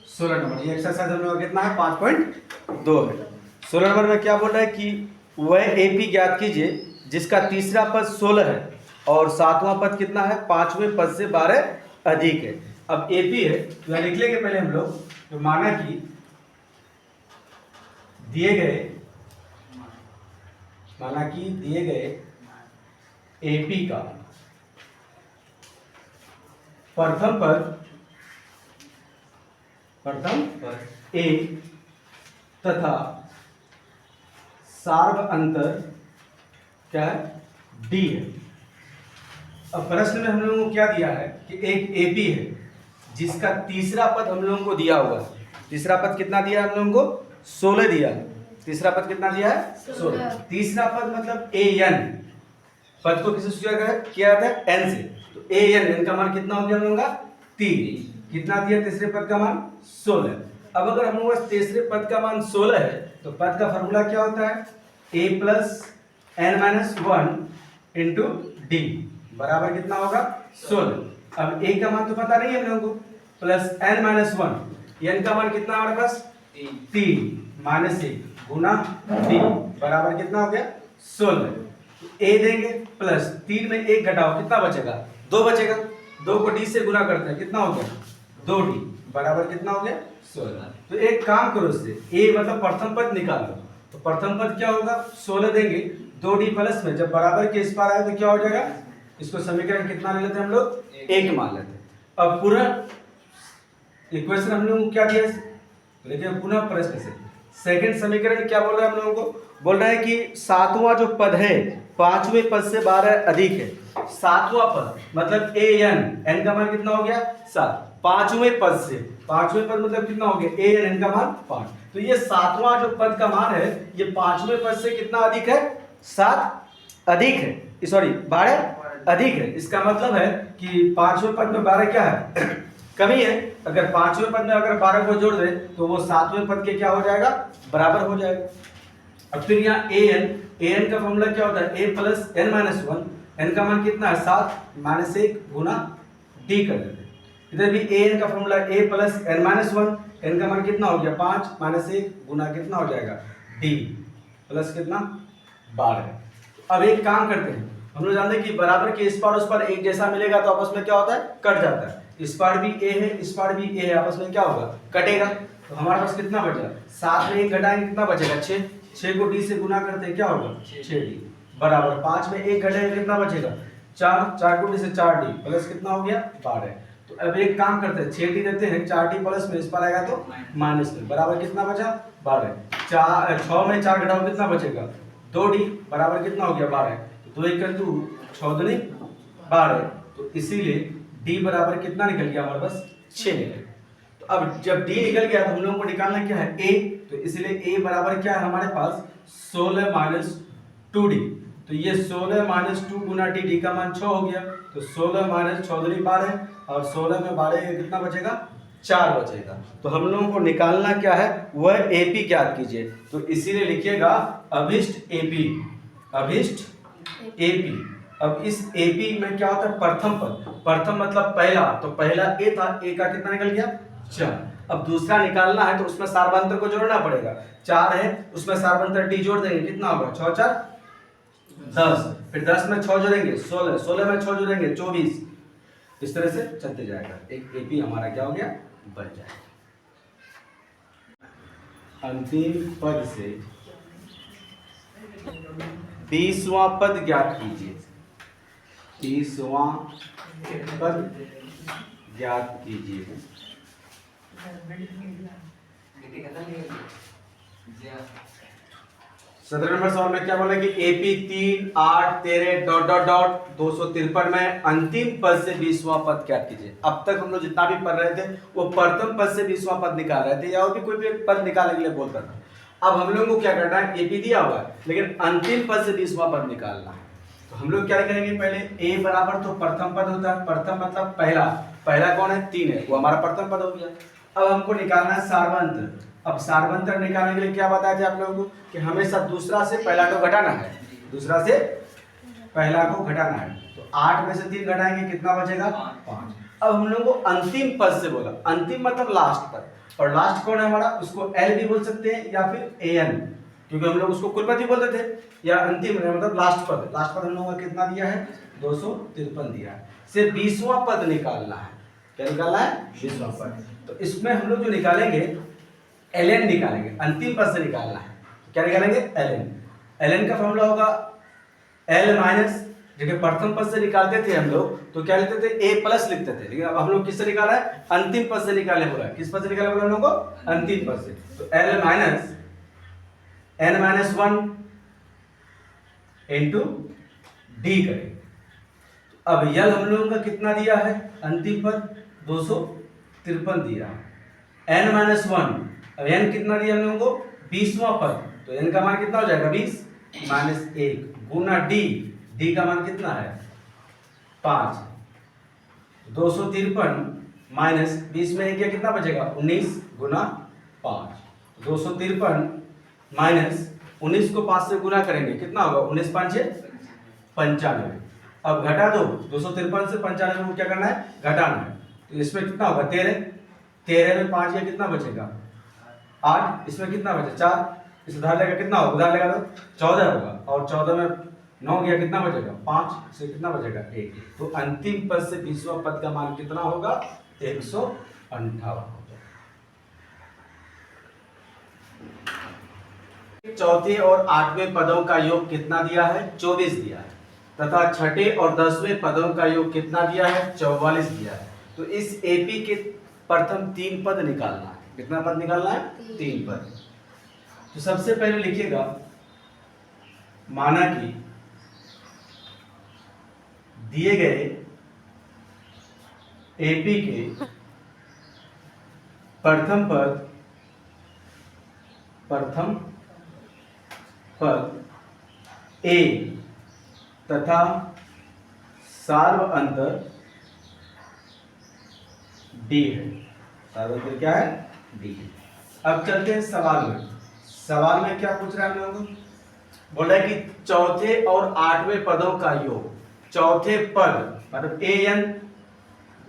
16 number. ये exercise हम लोग का कितना है 5.2 है। 16 नंबर में क्या बोल रहा है कि वह एपी ज्ञात कीजिए जिसका तीसरा पद 16 है और सातवां पद कितना है, पांचवें पद से 12 अधिक है। अब एपी है तो यहाँ लिख लेंगे पहले हम लोग, तो माना कि दिए गए एपी का प्रथम पद ए तथा सार्व अंतर क्या है, डी है। अब प्रश्न में हम लोगों को क्या दिया है कि एक एपी है जिसका तीसरा पद हम लोगों को दिया हुआ है। तीसरा पद कितना दिया है हम लोगों को, 16 दिया है। तीसरा पद कितना दिया है, 16। तीसरा पद मतलब ए एन, पद को किससे सूचित किया जाता है, एन से। तो ए एन का मान कितना हो गया हम लोगों का, 3। कितना दिया तीसरे पद का मान, 16। अब अगर हम लोग तीसरे पद का मान 16 है तो पद का फॉर्मूला क्या होता है, a plus N minus 1 into D बराबर कितना होगा, 16। अब a का मान तो पता नहीं है हम लोगों को, प्लस एन माइनस 1, एन का मान कितना हमारे पास 3 माइनस 1 गुना डी बराबर कितना हो गया 16। a देंगे प्लस 3 में 1 घटाओ कितना बचेगा, 2 बचेगा। 2 को डी से गुना करते हैं कितना हो गया, 2d बराबर कितना हो गया 16। तो एक काम करो, इससे a मतलब प्रथम पद निकाल लो। तो प्रथम पद क्या होगा, 16 देंगे, 2d प्लस में जब बराबर के इस पार आए तो क्या हो जाएगा, इसको समीकरण कितना ले लेते हैं हम लोग, 1 मान लेते हैं। अब पूरा इक्वेशन हम लोगों को क्या दिया, लेकिन पुनः प्रश्न से सेकंड समीकरण क्या बोल रहा है हम लोगों को, बोल रहा है कि सातवां जो पद है पांचवें पद से 12 अधिक है। सातवां पद मतलब ए एन का मान कितना हो गया 7, पांचवें पद से, पांचवें पद मतलब कितना हो गया, ए एन का मान 5। तो ये सातवां जो पद का मान है ये पांचवें पद से कितना अधिक है, 7 अधिक है, सॉरी 12 अधिक है। इसका मतलब है कि पांचवें पद में 12 क्या है, कमी है। अगर पांचवें पद में अगर 12 को जोड़ दे तो वो सातवें पद के क्या हो जाएगा, बराबर हो जाएगा। अब फिर यहाँ ए एन का फॉर्मूला क्या होता है, ए प्लस एन माइनस 1, एन का मान कितना है 7 माइनस 1 गुना डी कर देते हैं। इधर भी ए एन का फॉर्मूला ए प्लस एन माइनस 1, एन का मान कितना हो गया 5 माइनस 1 गुना कितना हो जाएगा डी प्लस कितना 12। अब एक काम करते हैं, हम लोग जानते हैं कि बराबर के इस पार उस पार एक जैसा मिलेगा तो आपस में क्या होता है, कट जाता है। इस पार भी ए है, इस पार भी ए है, आपस में क्या होगा, कटेगा। तो हमारे पास कितना बचा, 7 में 1 घटाएंगे कितना बचेगा 6 को डी से गुना करते हैं क्या होगा 6d बराबर 5 में 1 घटाएंगे कितना बचेगा 4 को डी से 4d प्लस कितना हो गया 12। तो अब एक काम करते हैं 6d देते हैं, 4d प्लस में इस पर आएगा तो माइनस में बराबर कितना बचा 12। 6 में 4 घटाओ कितना बचेगा 2d बराबर कितना हो गया 12। तो 2 1 2 6 दूनी 12, तो इसीलिए d बराबर कितना निकल गया हमारे पास 6 निकल गया। तो अब जब d निकल गया तो हम लोगों को निकालना क्या है a, तो इसलिए a बराबर क्या है हमारे पास 16 माइनस 2d। तो ये 16 माइनस 2 गुना डी का मान 6 हो गया। तो 16 माइनस 6 दूनी 12 और 16 में 12 कितना बचेगा 4 बचेगा। तो हम लोगों को निकालना क्या है, वह एपी ज्ञात कीजिए। तो इसीलिए लिखिएगा अभिष्ट एपी, अभिष्ट एपी। अब इस एपी में क्या होता है, प्रथम पद, प्रथम मतलब पहला, तो पहला ए था, ए का कितना निकल गया 4। अब दूसरा निकालना है तो उसमें सार्वंतर को जोड़ना पड़ेगा, 4 है उसमें सार्वंतर डी जोड़ देंगे कितना होगा 6 4 10, फिर 10 में 6 जोड़ेंगे 16, 16 में 6 जोड़ेंगे 24, इस तरह से चलते जाएगा। एक एपी हमारा क्या हो गया बन जाएगा। अंतिम पद से 20वां पद ज्ञात कीजिए, 30वां पद ज्ञात कीजिए। 17 नंबर सवाल में क्या बोला कि एपी 3 8 13 डॉट डॉट डॉट 253 में अंतिम पद से 20वां पद ज्ञात कीजिए। अब तक हम लोग जितना भी पढ़ रहे थे वो प्रथम पद से 20वां पद निकाल रहे थे या और भी कोई भी पद निकालने के लिए बोलता था। अब हम लोगों को क्या करना है, एपी दिया हुआ है लेकिन अंतिम पद से 20वां पद निकालना है। तो हम लोग क्या करेंगे, पहले ए बराबर तो प्रथम पद होता है, प्रथम मतलब पहला, पहला कौन है 3 है, वो हमारा प्रथम पद हो गया। अब हमको निकालना है सार्वंतर। अब सार्वंतर निकालने के लिए क्या बताया था आप लोगों को कि हमेशा दूसरा से पहला को घटाना है, दूसरा से पहला को घटाना है। तो 8 में से 3 घटाएंगे कितना बचेगा 5। अब हम लोगों को अंतिम पद से बोला, अंतिम मतलब लास्ट पद, और लास्ट कौन है हमारा, उसको एल भी बोल सकते हैं या फिर एन, क्योंकि हम लोग उसको कुल पद ही बोलते थे, या अंतिम मतलब लास्ट पद। लास्ट पद हम लोगों को कितना दिया है, 253 दिया है। से 20वां पद निकालना है। क्या निकालना है, 20वां पद। तो इसमें हम लोग जो निकालेंगे ln निकालेंगे, अंतिम पद से निकालना है। क्या निकालेंगे, ln का फॉर्मूला होगा l माइनस, देखिए प्रथम पद से निकालते थे हम लोग तो क्या लिखते थे, a प्लस लिखते थे, लेकिन अब हम लोग किससे निकाला है, अंतिम पद से निकालने बोला है। किस पद से निकाला बोला हम लोग को, अंतिम पद से। तो l minus n minus 1 into D करेंगे। अब यल हम लोगों का कितना दिया है, अंतिम पद 253 दिया है, n माइनस 1, अब n कितना दिया हम लोगों को, 20वां पद, तो n का मान कितना हो जाएगा, 20 माइनस 1 गुना डी, डी का मान कितना है 5, 253 माइनस 20 में एक कितना बचेगा, 19 गुना 5, 253 माइनस 19 को 5 से गुना करेंगे, कितना होगा, 19 5 95। अब घटा दो, 253 से 95 को क्या करना है, घटाना है। तो इसमें कितना होगा, 13, 13 में 5 कितना बचेगा 8, इसमें कितना बचे 4, इस उधार लेगा कितना होगा, उधार लगा दो 14 होगा, और 14 में 9 गया कितना बचेगा 5, इससे कितना बचेगा 1। तो अंतिम पद से 20वां पद का मान कितना होगा, 158 होगा। चौथे और 8वें पदों का योग कितना दिया है, 24 दिया है, तथा छठे और 10वें पदों का योग कितना दिया है, 44 दिया है। तो इस एपी के प्रथम 3 पद निकालना है। कितना पद निकालना है, 3 पद। तो सबसे पहले लिखिएगा, माना कि दिए गए एपी के प्रथम पद ए तथा सार्व अंतर डी है। सार्व अंतर क्या है, डी। अब चलते हैं सवाल में। सवाल में क्या पूछ रहा है हम लोगों को, बोला है कि चौथे और 8वें पदों का योग, चौथे पद मतलब ए एन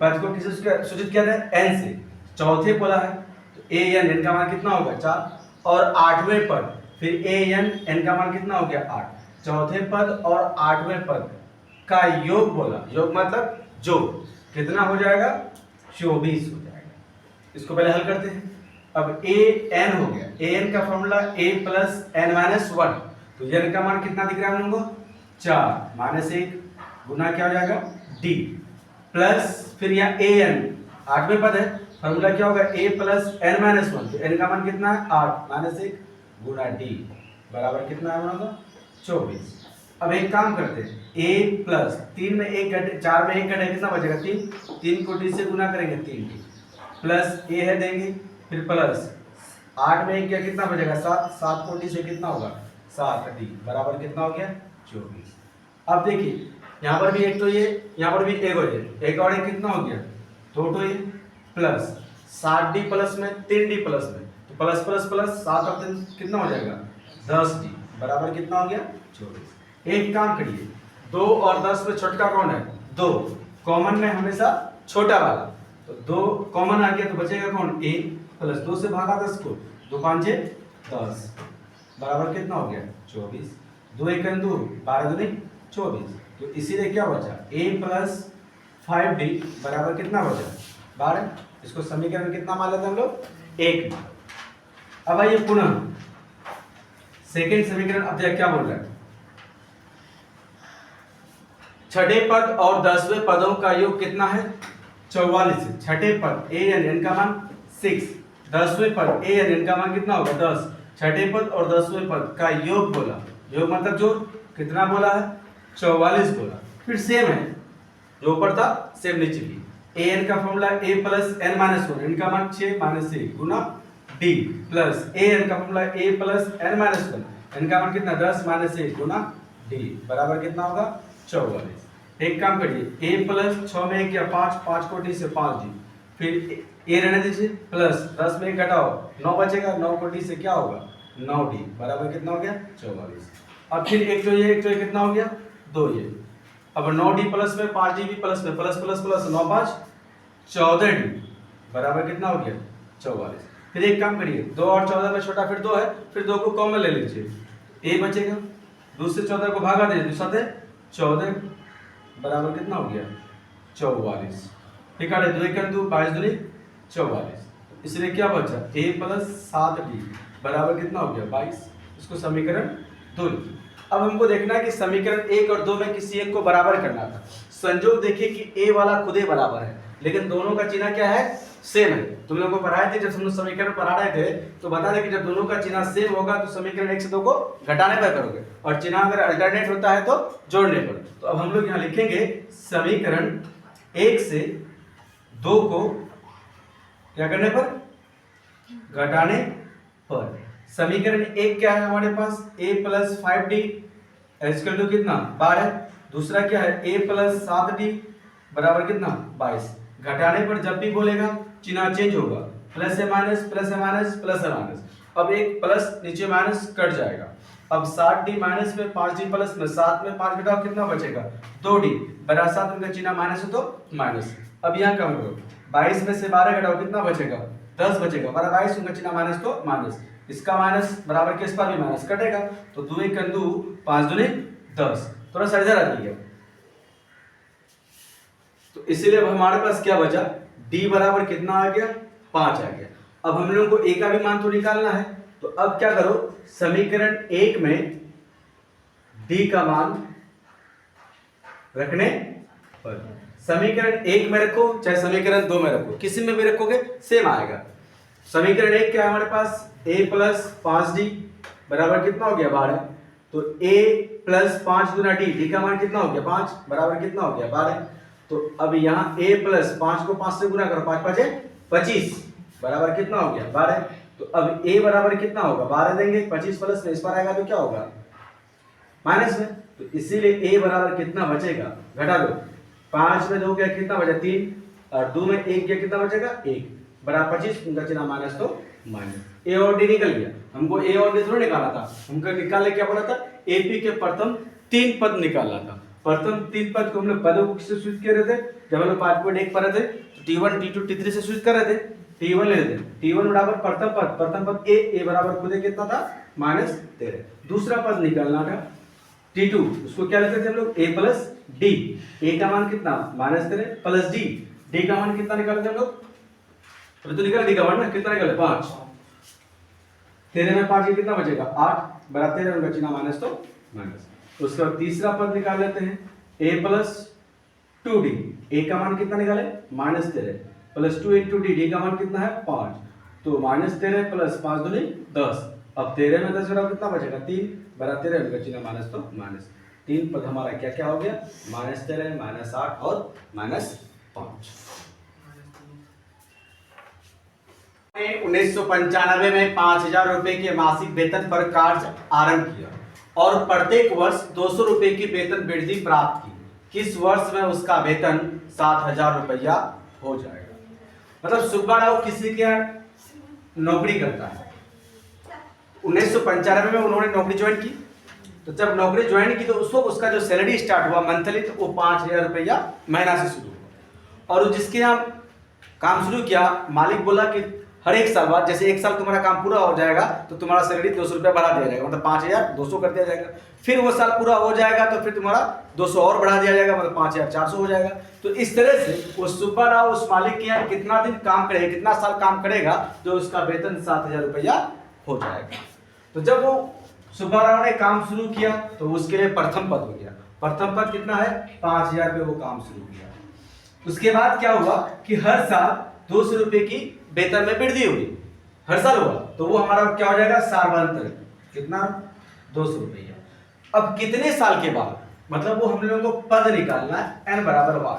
पद को किसी सूचित किया था, एन से, चौथे बोला है तो ए एन का मान कितना होगा 4, और 8वें पद फिर ए एन का मान कितना हो गया 8। चौथे पद और 8वें पद का योग बोला, योग मतलब जो कितना हो जाएगा, 24 हो जाएगा। इसको पहले हल करते हैं। अब ए एन हो गया, ए एन का फॉर्मूला ए प्लस एन माइनस 1, तो एन का मान कितना दिख रहा है हम लोगों को, 4 माइनस 1 गुना क्या हो जाएगा डी, प्लस फिर यहाँ ए एन 8वें पद है, फॉर्मूला क्या होगा ए प्लस एन माइनस 1, तो एन का मान कितना है 8 माइनस 1 गुना डी बराबर कितना है हमारा 24। अब एक काम करते हैं, a प्लस 3 में 1 घटे, 4 में 1 घटे कितना बचेगा 3, 3 को d से गुना करेंगे 3 डी प्लस a है देंगे, फिर प्लस 8 में 1 क्या कितना बचेगा 7, 7 को d से कितना होगा 7 डी बराबर कितना हो गया 24। अब देखिए यहाँ पर भी एक तो ये, यहाँ पर भी एक हो जाए, एक और एक कितना हो गया 2 तो ये प्लस 7 डी प्लस में 3 डी प्लस में, तो प्लस प्लस प्लस 7 और 3 कितना हो जाएगा 10 डी बराबर कितना हो गया 24। एक काम करिए, 2 और 10 में छोटा कौन है 2, कॉमन में हमेशा छोटा वाला, तो 2 कॉमन आ गया तो बचेगा कौन a प्लस 2 से भागा 10 को, 2 5 10 बराबर कितना हो गया 24। 2 1 2 12 2 24, तो इसीलिए क्या बचा a प्लस 5d बराबर कितना बचा 12। इसको समीकरण कितना मान लेते हैं हम लोग 1। अब आइए पुनः सेकेंड समीकरण, अब क्या बोल रहा है, छठे पद और 10वें पदों का योग कितना है 44 है। छठे पद ए एन का मान 6, 10वें पद ए एन का मान कितना होगा 10, छठे पद और 10वें पद का योग बोला, योग मतलब जो कितना बोला है 44 बोला। फिर सेम है, जो ऊपर था सेम नीचे भी, ए एन का फॉर्मूला ए प्लस एन माइनस 1, इनका मान 6 minus 1 Guna D plus A N का फॉर्मूला ए प्लस एन माइनस 1, इनका मान कितना 10 माइनस 1 गुना डी बराबर कितना होगा 44। एक काम करिए, a प्लस 6 में 1 या 5, 5 को d से 5 डी, फिर a रहने दीजिए प्लस 10 में 1 घटाओ 9 बचेगा, 9 को d से क्या होगा 9 डी बराबर कितना हो गया 44। अब फिर एक तो ये कितना हो गया 2 ये, अब 9 डी प्लस में 5 डी भी प्लस में प्लस प्लस प्लस 9 5 14D बराबर कितना हो गया 44। फिर एक काम करिए, 2 और 14 में छोटा फिर 2 है, फिर 2 को कॉमन ले लीजिए, a बचेगा, दूसरे 14 को भागा दीजिए, दूसरा थे 14 बराबर कितना हो गया 44। ठीक है, 2 1 2 22 दूनी 44, इसलिए क्या बचा a प्लस 7d बराबर कितना हो गया 22। इसको समीकरण 2 लिखिए। अब हमको देखना है कि समीकरण 1 और 2 में किसी एक को बराबर करना था। संयोग देखिए कि a वाला खुद ही बराबर है, लेकिन दोनों का चिन्ह क्या है सेम है। तुम लोगों को पढ़ाए थे, जब हम लोग समीकरण पढ़ा रहे थे तो बता दें कि जब दोनों का चिन्ह सेम होगा तो समीकरण 1 से 2 को घटाने पर करोगे, और चिन्ह अगर अल्टरनेट होता है तो जोड़ने पर। तो अब हम लोग यहाँ लिखेंगे समीकरण 1 से 2 को क्या करने पर घटाने पर। समीकरण 1 क्या है हमारे पास a plus 5d equal to कितना 12। दूसरा क्या है a प्लस 7d बराबर कितना 22। घटाने पर जब भी बोलेगा चिन्ह चेंज होगा, प्लस है माइनस प्लस है माइनस प्लस है माइनस। अब एक प्लस नीचे माइनस कट जाएगा। अब 7d माइनस में 5d प्लस में 7 में 5 घटाओ कितना बचेगा 2d बराबर 7 उनका चिन्ह माइनस है तो माइनस। अब यहाँ कम करो, 22 में से 12 घटाओ कितना बचेगा 10 बचेगा, बराबर 22 उनका चिन्ह माइनस तो माइनस। इसका माइनस बराबर के इस पर भी माइनस कटेगा, तो 2 1 2 5 दूनी 10। थोड़ा सा इधर आ जाइए। तो इसीलिए अब हमारे पास क्या बचा d बराबर कितना आ गया 5 आ गया। अब हम लोगों को a का भी मान तो निकालना है, तो अब क्या करो समीकरण 1 में d का मान रखने पर समीकरण 1 में रखो चाहे समीकरण 2 में रखो, किसी में भी रखोगे सेम आएगा। समीकरण 1 क्या है हमारे पास a प्लस 5d बराबर कितना हो गया 12। तो a प्लस 5 गुना d का मान कितना हो गया 5 बराबर कितना हो गया 12। तो अब यहाँ a प्लस 5 को 5 से गुना करो, 5 5 25 बराबर कितना हो गया 12। तो अब a बराबर कितना होगा 12 देंगे, 25 प्लस में इस पर आएगा तो क्या होगा माइनस में। तो इसीलिए a बराबर कितना बचेगा घटा दो, 5 में 2 गया कितना बचा 3 और 2 में 1 गया कितना बचेगा 1 बराबर 25 उनका चिन्ह माइनस तो माइनस। a और d निकल गया, हमको a और d थोड़ा निकाला था, हमको निकालने क्या बोला था AP के प्रथम 3 पद निकालना था। प्रथम 3 पद को हम लोग पदों को किससे सूचित कर रहे थे, जब हम लोग 5.1 पढ़ रहे थे तो T1 T2 T3 से सूचित कर रहे थे। T1 ले लेते, T1 बराबर प्रथम पद a बराबर खुद कितना था -13। दूसरा पद निकालना था T2, उसको क्या लेते थे हम लोग a प्लस d, a का मान कितना -13 प्लस d का मान कितना निकाले थे हम लोग, अभी तो निकल d का मान ना कितना निकले 5, 13 में 5 कितना बचेगा 8 बराबर 13 उनका चिन्ह माइनस तो माइनस। उसके बाद तीसरा पद निकाल लेते हैं a प्लस 2d, a का मान कितना निकाले -13 प्लस 2 इंटू d का मान कितना है 5, तो -13 प्लस 5 दूनी 10। अब 13 में 10 घटाओ कितना बचेगा 3 बराबर 13 उनका चिन्ह माइनस तो माइनस। 3 पद हमारा क्या क्या हो गया -13 -8 और -5। 1995 में 5,000 रुपए के मासिक वेतन पर कार्य आरंभ किया और प्रत्येक वर्ष 200 रुपए की वेतन वृद्धि प्राप्त की। किस वर्ष में उसका वेतन 7,000 रुपया हो जाएगा। मतलब सुब्बा राव किसी के नौकरी करता है, 1995 में उन्होंने नौकरी ज्वाइन की, तो जब नौकरी ज्वाइन की तो उसको उसका जो सैलरी स्टार्ट हुआ मंथली तो वो 5,000 रुपया महीना से शुरू हुआ। और जिसके यहाँ काम शुरू किया मालिक बोला कि हर एक साल बाद, जैसे एक साल तुम्हारा काम पूरा हो जाएगा तो तुम्हारा सैलरी 200 रुपया बढ़ा दिया जाएगा, मतलब 5,200 कर दिया जाएगा। फिर वो साल पूरा हो जाएगा तो फिर तुम्हारा 200 और बढ़ा दिया जाएगा, मतलब 5,400 हो जाएगा। तो इस तरह से वो सुब्बा राव उस मालिक के यहाँ कितना दिन काम करेगा, कितना साल काम करेगा तो उसका वेतन 7,000 रुपया हो जाएगा। तो जब वो सुब्बा राव ने काम शुरू किया तो उसके लिए प्रथम पद हो गया। प्रथम पद कितना है 5,000 पे वो काम शुरू किया। उसके बाद क्या हुआ कि हर साल 200 रुपए की वेतन में वृद्धि हुई, हर साल हुआ, तो वो हमारा क्या हो जाएगा सार्वंतर कितना 200 रुपया। अब कितने साल के बाद, मतलब वो हम लोगों को पद निकालना है n बराबर 1।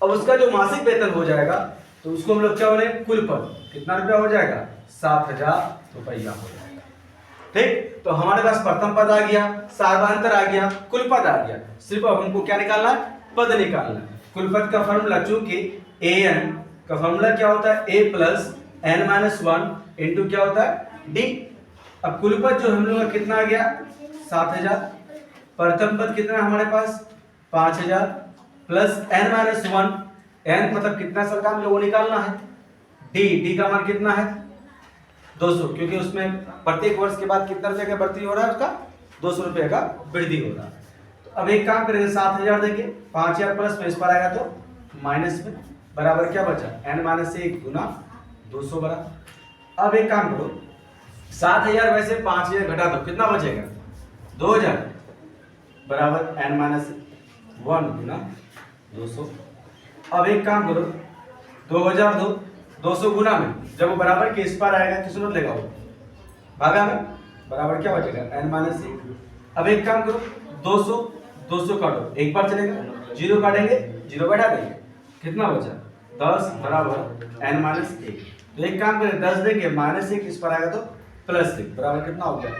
अब उसका जो मासिक वेतन हो जाएगा तो उसको हम लोग क्या बोले कुल पद कितना रुपया हो जाएगा 7,000 रुपया हो जाएगा। ठीक, तो हमारे पास प्रथम पद आ गया, सार्वंतर आ गया, कुल पद आ गया। सिर्फ अब हमको क्या निकालना है पद निकालना है। कुल पद का फॉर्मूला, चूंकि an का फॉर्मूला क्या होता है a प्लस n-1 इंटू क्या होता है d। अब कुल पद जो हम लोग का कितना आ गया 7,000, प्रथम पद कितना हमारे पास 5,000 प्लस n-1 n मतलब कितना साल का हम लोगों को निकालना है। डी का मान कितना है 200, क्योंकि उसमें प्रत्येक वर्ष के बाद कितना रुपए का वृद्धि हो रहा है, उसका 200 रुपए का वृद्धि हो रहा है। तो अब एक काम करेंगे 7000 देंगे, 5000 प्लस में इस पर आएगा तो माइनस में, बराबर क्या बचा n-1 गुना 200 बराबर। अब एक काम करो 7000 वैसे 5000 घटा दो, कितना बचेगा 2000 बराबर n-1 गुना 200। अब एक काम करो 2000 दो 200 गुना में, जब वो बराबर के इस पर आएगा किस सूरत लेगा वो भागा में, बराबर क्या बचेगा n-1। अब एक काम करो 200 काटो, एक बार चलेगा, 0 काटेंगे 0 बैठा देंगे, कितना बचा 10 बराबर n-1। तो एक काम करें 10 देंगे -1 इस पर आएगा तो +1 बराबर कितना हो गया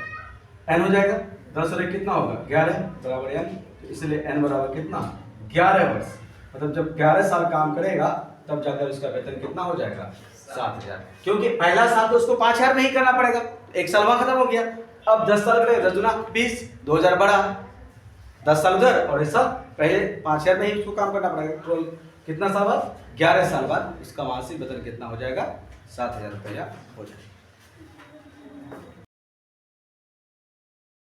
n हो जाएगा। 10 और 1 कितना होगा 11 बराबर n, तो इसलिए n बराबर कितना 11 वर्ष। मतलब जब 11 साल काम करेगा तब जाकर उसका वेतन कितना हो जाएगा 7000, क्योंकि पहला साल तो उसको 5000 नहीं करना पड़ेगा, एक साल वहां खत्म हो गया। अब 10 साल करेगा 10 दूना 20, 2000 बढ़ा, 10 साल उधर और इस साल पहले 5000 में ही उसको काम करना पड़ेगा। तो कितना साल बाद 11 साल बाद उसका मासिक वेतन कितना हो जाएगा 7000 रुपया हो जाएगा।